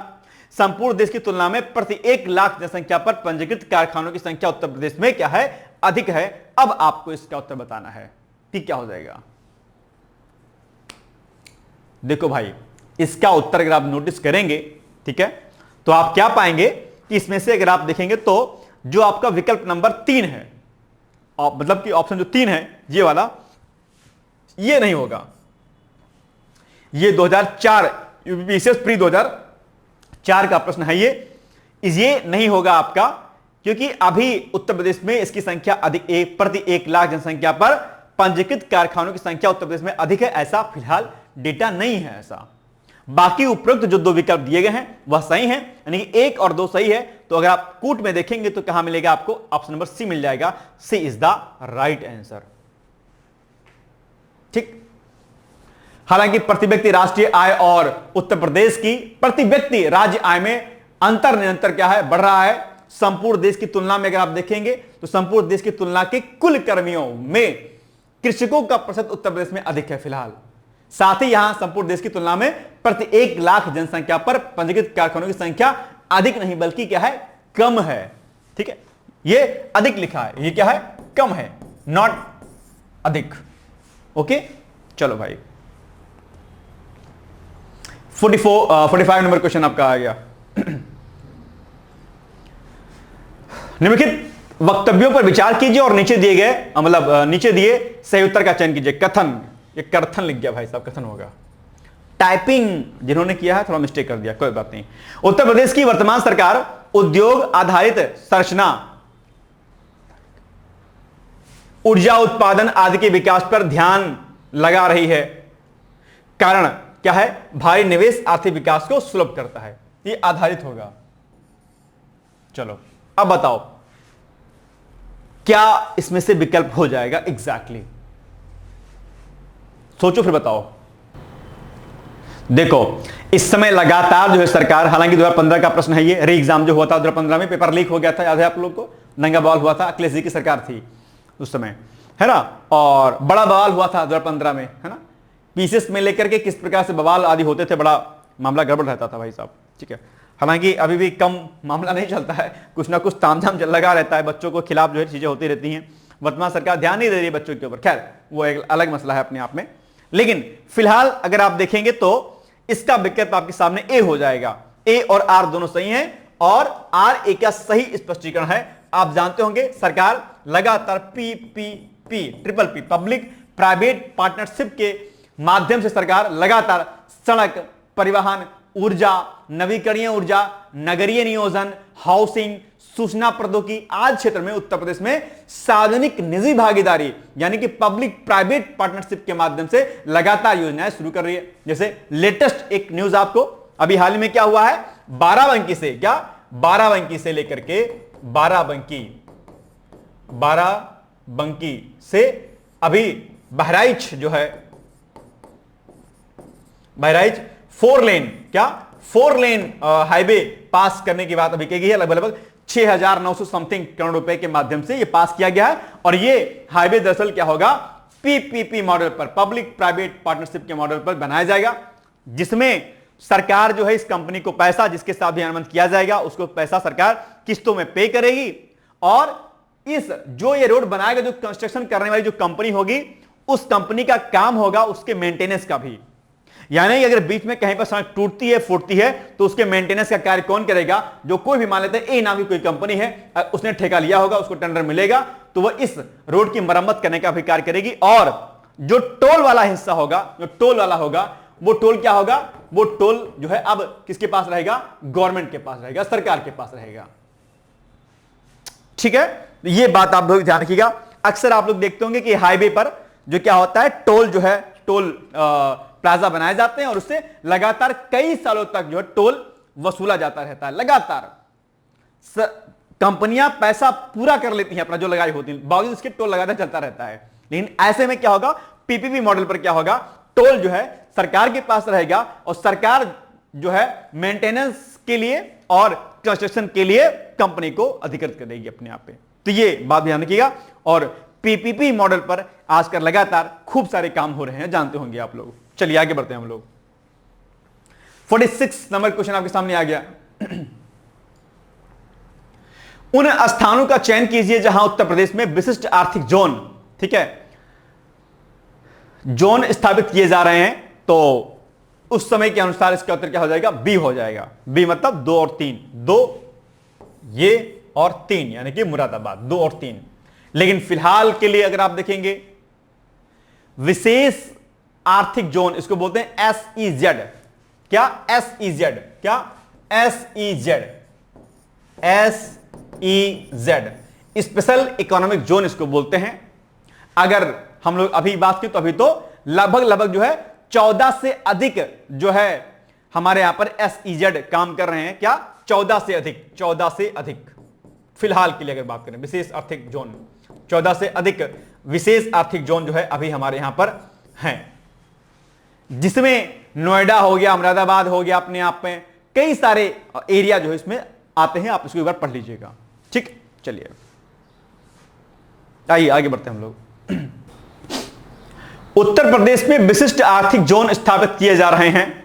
संपूर्ण देश की तुलना में प्रति 1 लाख जनसंख्या पर पंजीकृत कारखानों की संख्या उत्तर प्रदेश में क्या है, अधिक है। अब आपको इसका उत्तर बताना है कि क्या हो जाएगा। देखो भाई, इसका उत्तर अगर आप नोटिस करेंगे, ठीक है, तो आप क्या पाएंगे कि इसमें से अगर आप देखेंगे तो जो आपका विकल्प नंबर 3 है, मतलब कि ऑप्शन जो 3 है ये वाला, ये नहीं होगा। ये 2004 यूपीपीसीएस प्री 2004 का प्रश्न है ये नहीं होगा आपका, क्योंकि अभी उत्तर प्रदेश में इसकी संख्या अधिक, प्रति 1 लाख जनसंख्या पर पंजीकृत कारखानों की संख्या उत्तर प्रदेश में अधिक है, ऐसा फिलहाल डेटा नहीं है ऐसा। बाकी उपरोक्त जो 2 विकल्प दिए गए हैं वह सही हैं, यानी कि 1 और 2 सही है। तो अगर आप कूट में देखेंगे तो कहां मिलेगा आपको, ऑप्शन नंबर सी मिल जाएगा, सी इज द राइट आंसर। ठीक। हालांकि प्रति व्यक्ति राष्ट्रीय आय और उत्तर प्रदेश की प्रति व्यक्ति राज्य आय में अंतर निरंतर क्या है, बढ़ रहा है। संपूर्ण देश की तुलना में अगर आप देखेंगे तो संपूर्ण देश की तुलना के कुल कर्मियों में कृषकों का प्रतिशत उत्तर प्रदेश में अधिक है फिलहाल। साथ ही यहां संपूर्ण देश की तुलना में प्रति 1 लाख जनसंख्या पर पंजीकृत कारखानों की संख्या अधिक नहीं बल्कि क्या है, कम है। ठीक है, ये अधिक लिखा है, ये क्या है, कम है, नॉट अधिक। ओके, चलो भाई 45 नंबर क्वेश्चन आपका आ गया। निम्नलिखित वक्तव्यों पर विचार कीजिए और नीचे दिए गए, मतलब नीचे दिए सही उत्तर का चयन कीजिए। कथन, ये कथन लिख गया भाई साहब, कथन होगा। टाइपिंग जिन्होंने किया है थोड़ा मिस्टेक कर दिया, कोई बात नहीं। उत्तर प्रदेश की वर्तमान सरकार उद्योग आधारित संरचना, ऊर्जा उत्पादन आदि के विकास पर ध्यान लगा रही है। कारण क्या है, भारी निवेश आर्थिक विकास को सुलभ करता है, ये आधारित होगा। चलो अब बताओ क्या इसमें से विकल्प हो जाएगा एग्जैक्टली सोचो फिर बताओ। देखो इस समय लगातार जो है सरकार, हालांकि 2015 का प्रश्न है ये, री एग्जाम जो हुआ था 2015 में, पेपर लीक हो गया था, याद है आप लोग को, नंगा बवाल हुआ था, अखिलेश जी की सरकार थी उस समय, है ना, और बड़ा बवाल हुआ था 2015 में, है ना, पीसीएस में लेकर के किस प्रकार से बवाल आदि होते थे, बड़ा मामला गड़बड़ रहता था भाई साहब। ठीक है, हालांकि अभी भी कम मामला नहीं चलता है, कुछ ना कुछ तामझाम लगा रहता है, बच्चों को खिलाफ जो है चीजें होती रहती हैं। वर्तमान सरकार ध्यान नहीं दे रही है बच्चों के ऊपर, खैर वो एक अलग मसला है अपने आप में। लेकिन फिलहाल अगर आप देखेंगे तो इसका विकल्प आपके सामने ए हो जाएगा। ए और आर दोनों सही हैं और आर ए का सही स्पष्टीकरण है। आप जानते होंगे सरकार लगातार PPP, triple P, public private partnership के माध्यम से सरकार लगातार सड़क, परिवहन, ऊर्जा, नवीकरणीय ऊर्जा, नगरीय नियोजन, हाउसिंग, सूचना प्रौद्योगिकी आदि क्षेत्र में उत्तर प्रदेश में सार्वजनिक निजी भागीदारी यानी कि पब्लिक प्राइवेट पार्टनरशिप के माध्यम से लगातार योजनाएं शुरू कर रही है। जैसे लेटेस्ट एक न्यूज आपको अभी हाल में क्या हुआ है, बाराबंकी से, क्या बाराबंकी से लेकर के बाराबंकी से अभी बहराइच जो है, बहराइच 4 लेन, क्या 4 लेन हाईवे पास करने की बात अभी की गई है। लगभग 6,900 समथिंग करोड़ रुपए के माध्यम से यह पास किया गया है। और यह हाईवे दरअसल क्या होगा, पीपीपी मॉडल पर, पब्लिक प्राइवेट पार्टनरशिप के मॉडल पर बनाया जाएगा, जिसमें सरकार जो है इस कंपनी को पैसा, जिसके साथ भी अनुबंध किया जाएगा उसको पैसा सरकार किस्तों में पे करेगी। और इस जो ये रोड बनाएगा, जो कंस्ट्रक्शन करने वाली जो कंपनी होगी, उस कंपनी का काम होगा उसके मेंटेनेंस का भी। यानी अगर बीच में कहीं पर सड़क टूटती है, फूटती है, तो उसके मेंटेनेंस का कार्य कौन करेगा, जो कोई भी मान लेते हैं ए नाम की कोई कंपनी है, उसने ठेका लिया होगा, उसको टेंडर मिलेगा, तो वह इस रोड की मरम्मत करने का भी कार्य करेगी। और जो टोल वाला हिस्सा होगा, जो टोल वाला होगा, वो टोल क्या होगा, वो टोल जो है अब किसके पास रहेगा, गवर्नमेंट के पास रहेगा, सरकार के पास रहेगा। ठीक है, ये बात आप लोग ध्यान रखिएगा। अक्सर आप लोग देखते होंगे कि हाईवे पर जो क्या होता है, टोल जो है, टोल प्लाजा बनाए जाते हैं और उससे लगातार कई सालों तक जो है टोल वसूला जाता रहता है। लगातार कंपनियां पैसा पूरा कर लेती हैं अपना जो लगाई होती है, बावजूद इसके टोल लगातार चलता रहता है। लेकिन ऐसे में क्या होगा, पीपीपी मॉडल पर क्या होगा, टोल जो है सरकार के पास रहेगा और सरकार जो है मेंटेनेंस के लिए और कंस्ट्रक्शन के लिए कंपनी को अधिकृत करेगी अपने आप पे। तो ये बात ध्यान रखिएगा। और पीपीपी मॉडल पर आजकल लगातार खूब सारे काम हो रहे हैं, जानते होंगे आप लोग। चलिए आगे बढ़ते हैं हम लोग। 46 नंबर क्वेश्चन आपके सामने आ गया। उन स्थानों का चयन कीजिए जहां उत्तर प्रदेश में विशिष्ट आर्थिक जोन, ठीक है, जोन स्थापित किए जा रहे हैं। तो उस समय के अनुसार इसका उत्तर क्या हो जाएगा, बी हो जाएगा। बी मतलब 2 और 3, 2 ये और 3, यानी कि मुरादाबाद 2 और 3। लेकिन फिलहाल के लिए अगर आप देखेंगे विशेष आर्थिक जोन, इसको बोलते हैं SEZ। क्या? SEZ। क्या? SEZ। SEZ special economic zone इसको बोलते हैं। अगर हम लोग अभी बात की तो अभी तो लगभग जो है 14 से अधिक जो है हमारे यहां पर SEZ काम कर रहे हैं। क्या? 14 से अधिक, 14 से अधिक फिलहाल के लिए अगर बात करें विशेष आर्थिक जोन, 14 से अधिक विशेष आर्थिक जोन जो है अभी हमारे यहां पर हैं, जिसमें नोएडा हो गया, मुरादाबाद हो गया, अपने आप में कई सारे एरिया जो है इसमें आते हैं। आप इसको एक बार पढ़ लीजिएगा। ठीक, चलिए आइए आगे बढ़ते हैं हम लोग। उत्तर प्रदेश में विशिष्ट आर्थिक जोन स्थापित किए जा रहे हैं।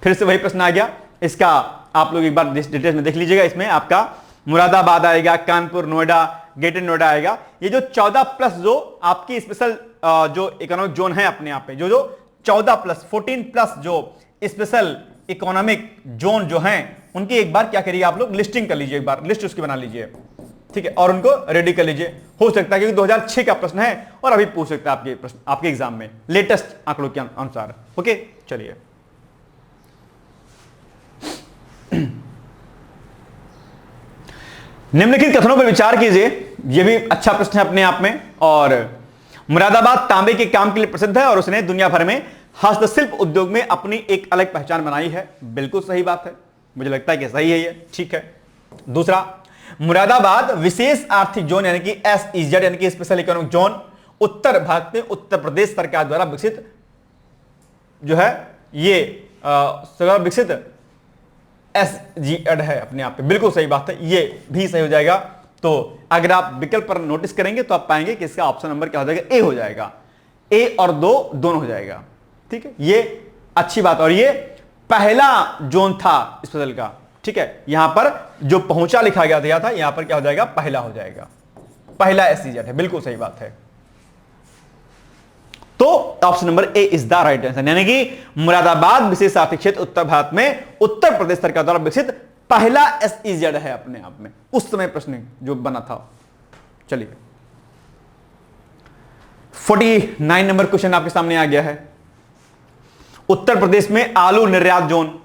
फिर से वही प्रश्न आ गया। इसका आप लोग एक बार डिटेल्स में देख लीजिएगा। इसमें आपका मुरादाबाद आएगा, कानपुर, नोएडा, ग्रेटर नोएडा आएगा। ये जो 14 प्लस जो आपकी स्पेशल जो इकोनॉमिक जोन है अपने आप में, जो 14 प्लस 14 प्लस जो स्पेशल इकोनॉमिक जोन जो हैं, उनकी एक बार क्या करिए आप लोग लिस्टिंग कर लीजिए, एक बार लिस्ट उसकी बना लीजिए। ठीक है, और उनको रेडी कर लीजिए। हो सकता है क्योंकि 2006 का प्रश्न है और अभी पूछ सकता है आपके प्रश्न आपके एग्जाम में लेटेस्ट आंकड़ों के अनुसार। ओके, चलिए निम्नलिखित कथनों पर विचार कीजिए। यह भी अच्छा प्रश्न है अपने आप में। और मुरादाबाद तांबे के काम के लिए प्रसिद्ध है और उसने दुनिया भर में हस्तशिल्प उद्योग में अपनी एक अलग पहचान बनाई है। बिल्कुल सही बात है, मुझे लगता है कि सही है ये। ठीक है, दूसरा, मुरादाबाद विशेष आर्थिक जोन यानी कि SEZ यानी कि स्पेशल इकोनॉमिक जोन उत्तर भारत में उत्तर प्रदेश सरकार द्वारा विकसित जो है ये विकसित SEZ है अपने आप पे। बिल्कुल सही बात है, ये भी सही हो जाएगा। तो अगर आप विकल्प पर नोटिस करेंगे तो आप पाएंगे कि इसका ऑप्शन नंबर क्या हो जाएगा? ए हो जाएगा। ए और 2 दोनों हो जाएगा। ठीक है, ये अच्छी बात। और ये पहला जोन था स्पेशल का। ठीक है, यहां पर जो पहुंचा लिखा गया था यहां पर क्या हो जाएगा? पहला हो जाएगा। पहला SEZ है। बिल्कुल सही बात है। तो option number A is the right answer, यानी कि मुरादाबाद विशेष आर्थिक क्षेत्र उत्तर भारत में उत्तर प्रदेश सरकार द्वारा विकसित पहला SEZ है अपने आप में, उस समय प्रश्न जो बना था। चलिए 49 नंबर क्वेश्चन आपके सामने आ गया है। उत्तर प्रदेश में आलू निर्यात जोन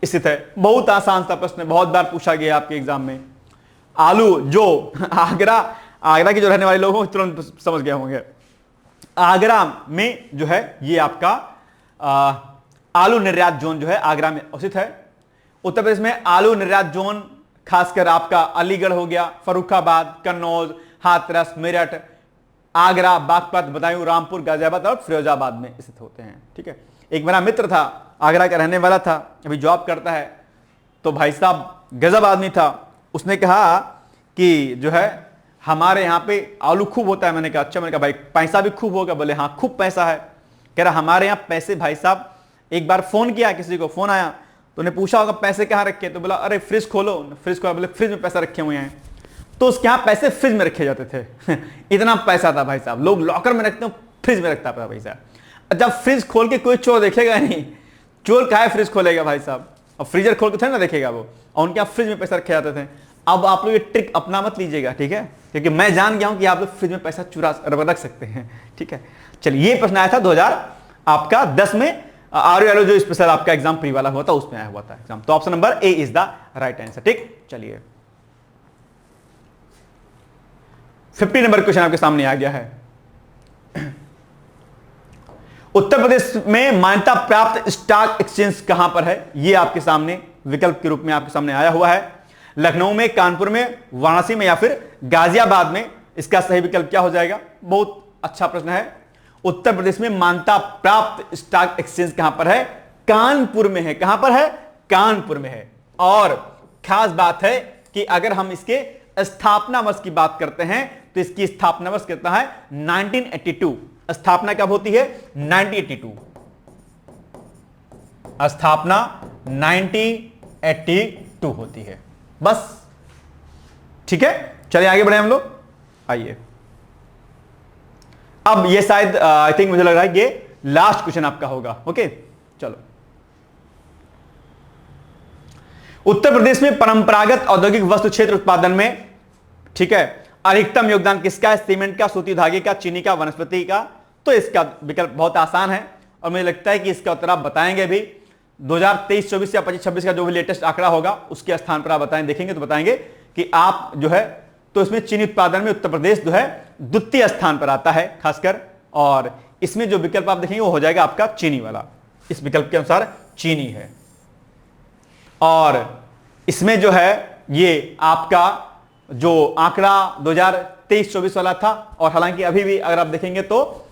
स्थित है। बहुत आसान सा प्रश्न है, बहुत बार पूछा गया आपके एग्जाम में। आलू जो आगरा के जो रहने वाले लोग हों तुरंत समझ गए होंगे। आगरा में जो है ये आपका आलू निर्यात जोन जो है आगरा में स्थित है। उत्तर प्रदेश में आलू निर्यात जोन खासकर आपका अलीगढ़ हो गया, फर्रुखाबाद, कन्नौज, हाथरस, मेरठ, आगरा, बागपत, बदायूं, रामपुर, गाजियाबाद और फिरोजाबाद में स्थित होते हैं। ठीक है, एक मेरा मित्र था, आगरा का रहने वाला था, अभी जॉब करता है। तो भाई साहब गजब आदमी था। उसने कहा कि जो है हमारे यहाँ पे आलू खूब होता है। मैंने कहा अच्छा। मैंने कहा भाई पैसा भी खूब होगा? बोले हाँ खूब पैसा है। कह रहा हमारे यहाँ पैसे भाई साहब, एक बार फोन किया, किसी को फोन आया तो उन्हें पूछा होगा पैसे कहाँ रखे, तो बोला अरे फ्रिज खोलो। फ्रिज खोला, बोले फ्रिज में पैसा रखे हुए हैं। तो उसके यहाँ पैसे फ्रिज में रखे जाते थे। इतना पैसा था भाई साहब। लोग लॉकर में रखते हो, फ्रिज में रखता था भाई साहब। जब फ्रिज खोल के कोई चोर देखेगा नहीं, चोर काहे फ्रिज खोलेगा भाई साहब? और फ्रीजर खोल के थोड़ा ना देखेगा वो। और उनके यहाँ फ्रिज में पैसा रखे जाते थे। अब आप लोग ये ट्रिक अपना मत लीजिएगा, ठीक है, क्योंकि मैं जान गया हूं कि आप लोग फ्रिज में पैसा चुरा रख सकते हैं। ठीक है, चलिए ये प्रश्न आया था 2010 में आरओ जो स्पेशल आपका एग्जाम प्री वाला हुआ था उसमें आया हुआ था एग्जाम। तो option number A is the right answer. ठीक, चलिए 50 नंबर क्वेश्चन आपके सामने आ गया है। उत्तर प्रदेश में मान्यता प्राप्त स्टॉक एक्सचेंज कहां पर है? यह आपके सामने विकल्प के रूप में आपके सामने आया हुआ है। लखनऊ में, कानपुर में, वाराणसी में या फिर गाजियाबाद में। इसका सही विकल्प क्या हो जाएगा? बहुत अच्छा प्रश्न है। उत्तर प्रदेश में मान्यता प्राप्त स्टॉक एक्सचेंज कहां पर है? कानपुर में है। कहां पर है? कानपुर में है। और खास बात है कि अगर हम इसके स्थापना वर्ष की बात करते हैं तो इसकी स्थापना वर्ष कितना है? 1982। स्थापना कब होती है? 1982। स्थापना 1982 होती है। बस ठीक है, चलिए आगे बढ़े हम लोग। आइए, अब ये शायद आई थिंक मुझे लग रहा है ये लास्ट क्वेश्चन आपका होगा। ओके, चलो उत्तर प्रदेश में परंपरागत औद्योगिक वस्तु क्षेत्र उत्पादन में, ठीक है, अधिकतम योगदान किसका है? सीमेंट का, सूती धागे का, चीनी का, वनस्पति का। तो इसका विकल्प बहुत आसान है और मुझे लगता है कि इसका उत्तर आप बताएंगे भी। 2023-24 या 25-26 का जो भी लेटेस्ट आंकड़ा होगा उसके स्थान पर आप बताएं, देखेंगे तो बताएंगे कि आप जो है तो इसमें चीनी उत्पादन में उत्तर प्रदेश जो है द्वितीय स्थान पर आता है खासकर। और इसमें जो विकल्प आप देखेंगे वो हो जाएगा आपका चीनी वाला, इस विकल्प के अनुसार चीनी है। और इसमें जो है ये आपका जो आंकड़ा 2023-24 वाला था, और हालांकि अभी भी अगर आप देखेंगे तो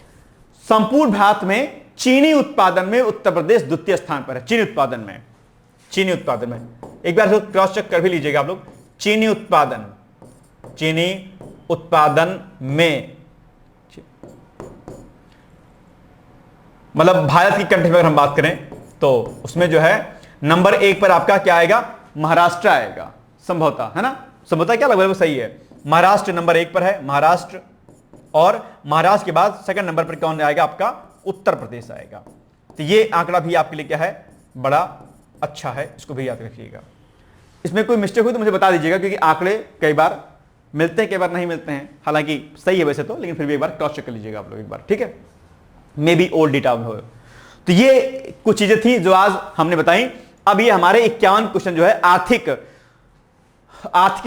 संपूर्ण भारत में चीनी उत्पादन में उत्तर प्रदेश द्वितीय स्थान पर है। चीनी उत्पादन में, चीनी उत्पादन में एक बार क्रॉस चेक कर भी लीजिएगा आप लोग। चीनी उत्पादन, चीनी उत्पादन में, मतलब भारत की कंट्री में अगर हम बात करें तो उसमें जो है नंबर 1 पर आपका क्या आएगा? महाराष्ट्र आएगा संभवतः, है ना? संभवतः क्या लगभग सही है। महाराष्ट्र नंबर 1 पर है, महाराष्ट्र। और महाराष्ट्र के बाद सेकंड नंबर पर कौन आएगा? आपका उत्तर प्रदेश आएगा। तो ये आंकड़ा भी आपके लिए क्या है? बड़ा अच्छा है, इसको भी याद रखिएगा। इसमें कोई मिस्टेक हुई तो मुझे बता दीजिएगा, क्योंकि आंकड़े कई बार मिलते हैं, कई बार नहीं मिलते हैं। हालांकि सही है वैसे तो, लेकिन फिर भी एक बार क्रॉस चेक कर लीजिएगा आप लोग एक बार, ठीक है? मे बी ओल्ड डेटा में हो। तो ये कुछ चीजें थी जो आज हमने बताई। अब ये हमारे 51 क्वेश्चन जो है आर्थिकी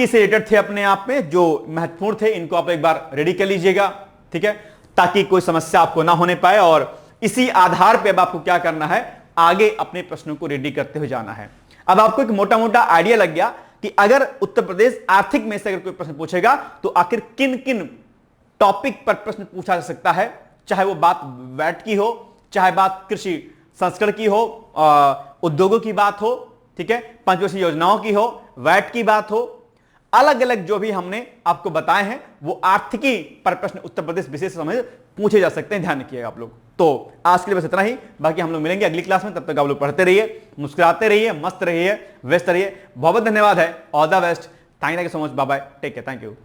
से रिलेटेड थे, अपने आप में जो महत्वपूर्ण थे, इनको आप एक बार रेडी कर लीजिएगा, ठीक है, ताकि कोई समस्या आपको ना होने पाए। और इसी आधार पे अब आपको क्या करना है? आगे अपने प्रश्नों को रेडी करते हुए जाना है। अब आपको एक मोटा मोटा आइडिया लग गया कि अगर उत्तर प्रदेश आर्थिक में से अगर कोई प्रश्न पूछेगा तो आखिर किन किन टॉपिक पर प्रश्न पूछा जा सकता है, चाहे वो बात वैट की हो, चाहे बात कृषि संस्करण की हो, उद्योगों की बात हो, ठीक है, पंचवर्षीय योजनाओं की हो, वैट की बात हो, अलग अलग जो भी हमने आपको बताए हैं वो आर्थिकी पर प्रश्न उत्तर प्रदेश विशेष समझ पूछे जा सकते हैं। ध्यान रखिएगा आप लोग। तो आज के लिए बस इतना ही, बाकी हम लोग मिलेंगे अगली क्लास में। तब तक आप लोग पढ़ते रहिए, मुस्कुराते रहिए, मस्त रहिए, व्यस्त रहिए। बहुत बहुत धन्यवाद है। All the best. Thank you so much. Bye bye, take care, thank you.